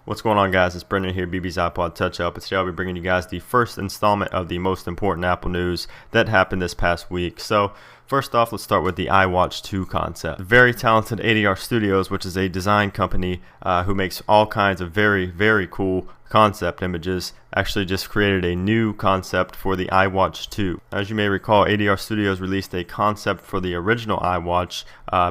What's going on, guys? It's Brendan here, BB's iPod Touch-Up, and today I'll be bringing you guys the first installment of the most important Apple news that happened this past week. So first off, let's start with the iWatch 2 concept. Very talented ADR Studios, which is a design company who makes all kinds of very, very cool concept images, actually just created a new concept for the iWatch 2. As you may recall, ADR Studios released a concept for the original iWatch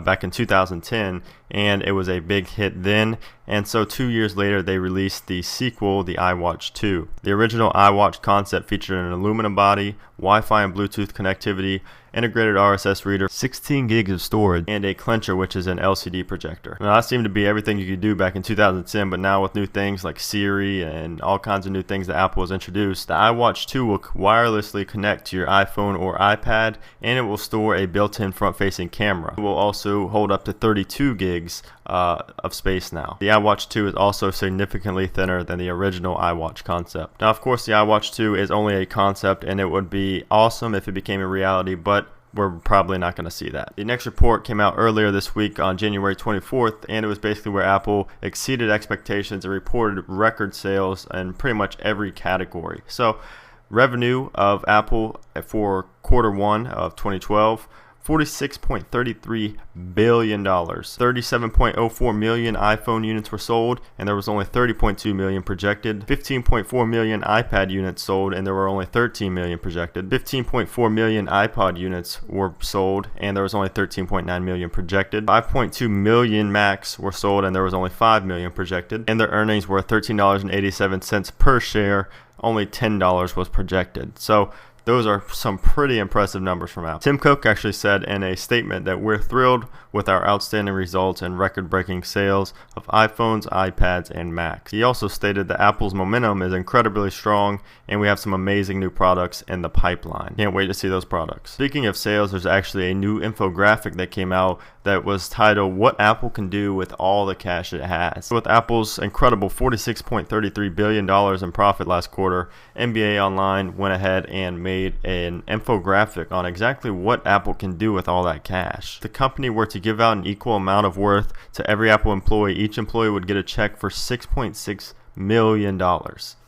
back in 2010, and it was a big hit then, and so 2 years later they released the sequel, the iWatch 2. The original iWatch concept featured an aluminum body, Wi-Fi and Bluetooth connectivity, integrated RSS reader, 16 gigs of storage, and a clencher, which is an LCD projector. Now that seemed to be everything you could do back in 2010, but now with new things like Siri and all kinds of new things that Apple has introduced, the iWatch 2 will wirelessly connect to your iPhone or iPad, and it will store a built-in front-facing camera. It will also hold up to 32 gigs of space now. The iWatch 2 is also significantly thinner than the original iWatch concept. Now, of course, the iWatch 2 is only a concept, and it would be awesome if it became a reality, but we're probably not going to see that. The next report came out earlier this week on January 24th, and it was basically where Apple exceeded expectations and reported record sales in pretty much every category. So, revenue of Apple for quarter one of 2012, $46.33 billion. 37.04 million iPhone units were sold, and there was only 30.2 million projected. 15.4 million iPad units sold, and there were only 13 million projected. 15.4 million iPod units were sold, and there was only 13.9 million projected. 5.2 million Macs were sold, and there was only 5 million projected. And their earnings were $13.87 per share. Only $10 was projected. So those are some pretty impressive numbers from Apple. Tim Cook actually said in a statement that we're thrilled with our outstanding results and record-breaking sales of iPhones, iPads, and Macs. He also stated that Apple's momentum is incredibly strong, and we have some amazing new products in the pipeline. Can't wait to see those products. Speaking of sales, there's actually a new infographic that came out that was titled "What Apple Can Do with All the Cash It Has." With Apple's incredible $46.33 billion in profit last quarter, NBA Online went ahead and made an infographic on exactly what Apple can do with all that cash. If the company were to give out an equal amount of worth to every Apple employee, each employee would get a check for $6.6 million.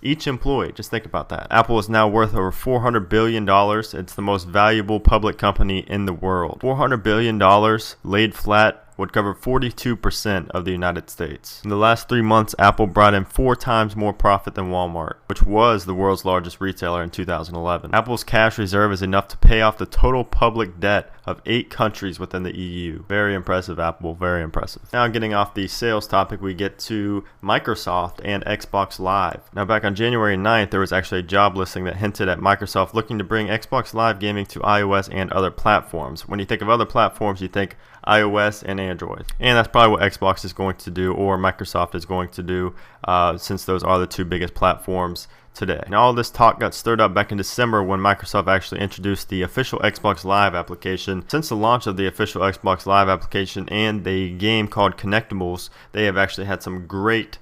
Each employee, just think about that. Apple is now worth over $400 billion. It's the most valuable public company in the world. $400 billion laid flat would cover 42% of the United States. In the last 3 months, Apple brought in 4 times more profit than Walmart, which was the world's largest retailer in 2011. Apple's cash reserve is enough to pay off the total public debt of 8 countries within the EU. Very impressive, Apple, very impressive. Now, getting off the sales topic, we get to Microsoft and Xbox Live. Now, back on January 9th, there was actually a job listing that hinted at Microsoft looking to bring Xbox Live gaming to iOS and other platforms. When you think of other platforms, you think iOS and Android. And that's probably what Xbox is going to do, or Microsoft is going to do, since those are the 2 biggest platforms today. Now, all this talk got stirred up back in December when Microsoft actually introduced the official Xbox Live application. Since the launch of the official Xbox Live application and the game called Connectables, they have actually had some great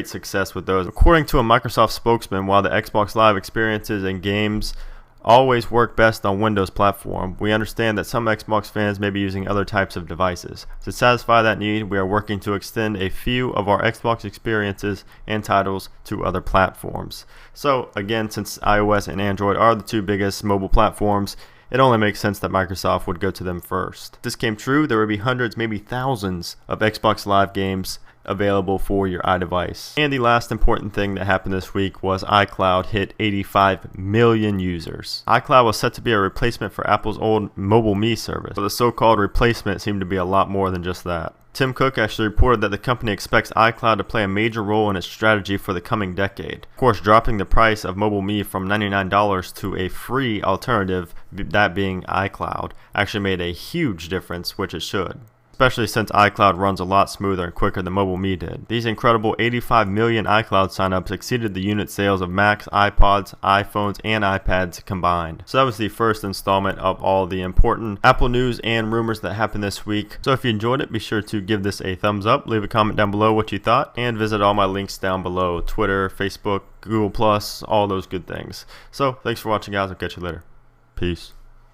success with those. According to a Microsoft spokesman, while the Xbox Live experiences and games always work best on Windows platform, we understand that some Xbox fans may be using other types of devices. To satisfy that need, we are working to extend a few of our Xbox experiences and titles to other platforms. So again, since iOS and Android are the 2 biggest mobile platforms, it only makes sense that Microsoft would go to them first. If this came true, there would be hundreds, maybe thousands of Xbox Live games available for your iDevice. And the last important thing that happened this week was iCloud hit 85 million users. iCloud was set to be a replacement for Apple's old Mobile Me service, but the so-called replacement seemed to be a lot more than just that. Tim Cook actually reported that the company expects iCloud to play a major role in its strategy for the coming decade. Of course, dropping the price of Mobile Me from $99 to a free alternative, that being iCloud, actually made a huge difference, which it should, especially since iCloud runs a lot smoother and quicker than Mobile Me did. These incredible 85 million iCloud signups exceeded the unit sales of Macs, iPods, iPhones, and iPads combined. So that was the first installment of all the important Apple news and rumors that happened this week. So if you enjoyed it, be sure to give this a thumbs up, leave a comment down below what you thought, and visit all my links down below: Twitter, Facebook, Google+, all those good things. So thanks for watching, guys. I'll catch you later. Peace.